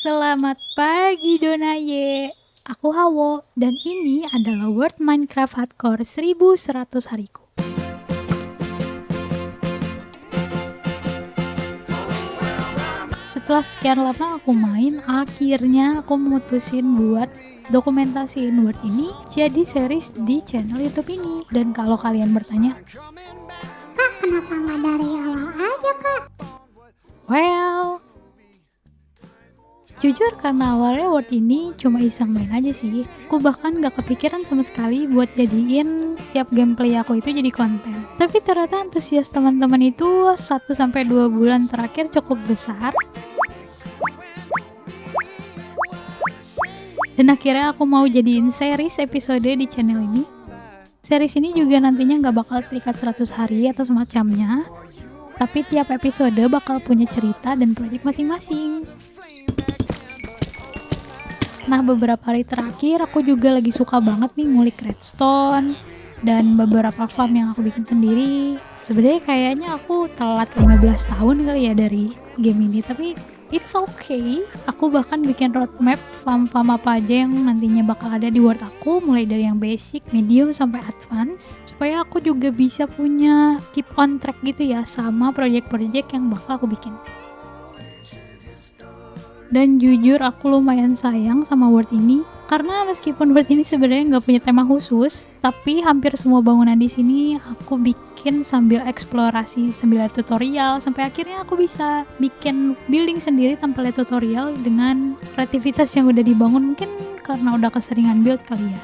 Selamat pagi Donaye, aku Hawo dan ini adalah World Minecraft Hardcore 1100 hariku. Setelah sekian lama aku main, akhirnya aku memutusin buat dokumentasiin World ini jadi series di channel YouTube ini. Dan kalau kalian bertanya, Kak, kenapa nggak dari awal aja, Kak? well, jujur karena awalnya World ini cuma iseng main aja sih. Aku bahkan gak kepikiran sama sekali buat jadiin tiap gameplay aku itu jadi konten. Tapi ternyata antusias teman-teman itu 1-2 bulan terakhir cukup besar. Dan akhirnya aku mau jadiin series episode di channel ini. Series ini juga nantinya gak bakal terikat 100 hari atau semacamnya. Tapi tiap episode bakal punya cerita dan proyek masing-masing. Nah, beberapa hari terakhir aku juga lagi suka banget nih ngulik redstone dan beberapa farm yang aku bikin sendiri. Sebenarnya kayaknya aku telat 15 tahun kali ya dari game ini, tapi it's okay. Aku bahkan bikin roadmap farm-farm apa aja yang nantinya bakal ada di world aku, mulai dari yang basic, medium, sampai advance, supaya aku juga bisa punya keep on track gitu ya sama project-project yang bakal aku bikin. Dan jujur aku lumayan sayang sama world ini karena meskipun world ini sebenarnya nggak punya tema khusus, tapi hampir semua bangunan di sini aku bikin sambil eksplorasi, sambil lihat tutorial, sampai akhirnya aku bisa bikin building sendiri tanpa lihat tutorial dengan kreativitas yang udah dibangun, mungkin karena udah keseringan build kali ya.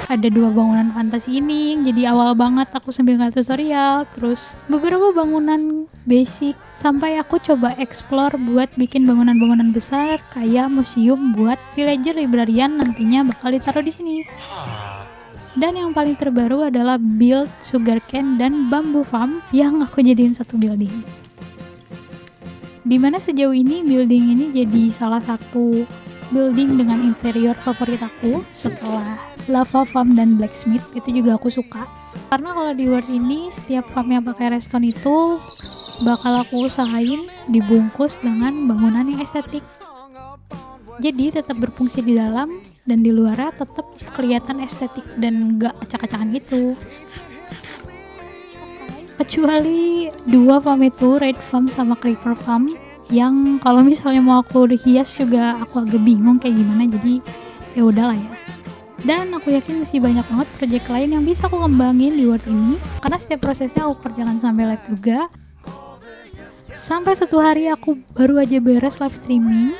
Ada 2 bangunan fantasi ini, jadi awal banget aku sambil ngeliat tutorial, terus beberapa bangunan basic, sampai aku coba explore buat bikin bangunan-bangunan besar kayak museum buat villager librarian nantinya bakal ditaruh di sini. Dan yang paling terbaru adalah build sugarcane dan bamboo farm yang aku jadiin satu building. Dimana sejauh ini building ini jadi salah satu building dengan interior favorit aku setelah lava farm dan blacksmith. Itu juga aku suka karena kalau di world ini setiap farm yang pakai redstone itu bakal aku usahain dibungkus dengan bangunan yang estetik, jadi tetap berfungsi di dalam dan di luarnya tetap kelihatan estetik dan gak acak-acakan gitu. Kecuali 2 farm itu, red farm sama creeper farm, yang kalau misalnya mau aku hias juga aku agak bingung kayak gimana, jadi ya udahlah ya. Dan aku yakin masih banyak banget project lain yang bisa aku kembangin di world ini karena setiap prosesnya aku kerjakan sampai live juga. Sampai suatu hari aku baru aja beres live streaming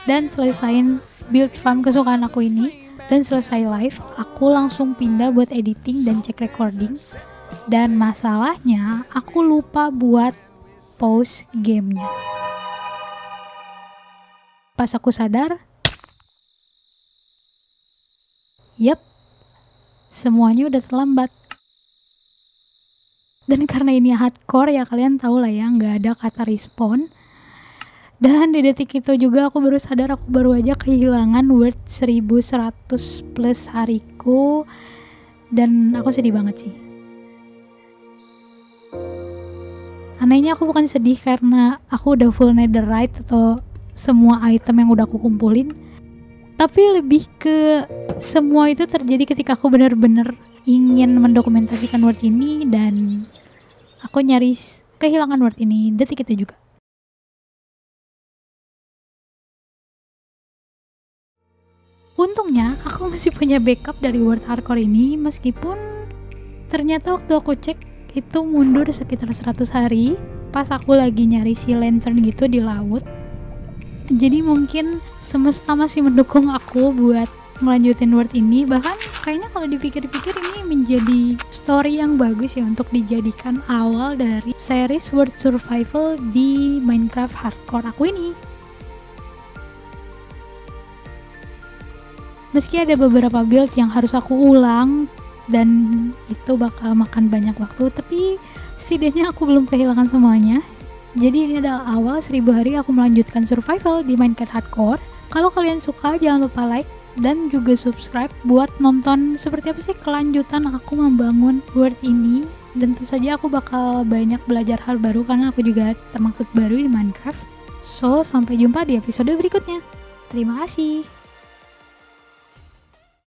dan selesain build farm kesukaan aku ini, dan selesai live aku langsung pindah buat editing dan cek recording. Dan masalahnya aku lupa buat pause gamenya. Pas aku sadar, yep, semuanya udah terlambat. Dan karena ini hardcore ya kalian tau lah ya, nggak ada kata respawn. Dan di detik itu juga aku baru sadar aku baru aja kehilangan world 1100 plus hariku. Dan aku sedih banget sih. Anehnya aku bukan sedih karena aku udah full netherite atau semua item yang udah aku kumpulin, tapi lebih ke semua itu terjadi ketika aku benar-benar ingin mendokumentasikan world ini dan aku nyaris kehilangan world ini detik itu juga. Untungnya aku masih punya backup dari world hardcore ini, meskipun ternyata waktu aku cek itu mundur sekitar 100 hari pas aku lagi nyari si lantern gitu di laut. Jadi mungkin semesta masih mendukung aku buat ngelanjutin world ini. Bahkan kayaknya kalau dipikir-pikir ini menjadi story yang bagus ya untuk dijadikan awal dari series World Survival di Minecraft Hardcore aku ini. Meski ada beberapa build yang harus aku ulang dan itu bakal makan banyak waktu, tapi setidaknya aku belum kehilangan semuanya. Jadi ini adalah awal 1000 hari aku melanjutkan survival di Minecraft Hardcore. Kalau kalian suka jangan lupa like dan juga subscribe buat nonton seperti apa sih kelanjutan aku membangun world ini Dan tentu saja aku bakal banyak belajar hal baru karena aku juga termasuk baru di Minecraft. So, sampai jumpa di episode berikutnya. Terima kasih.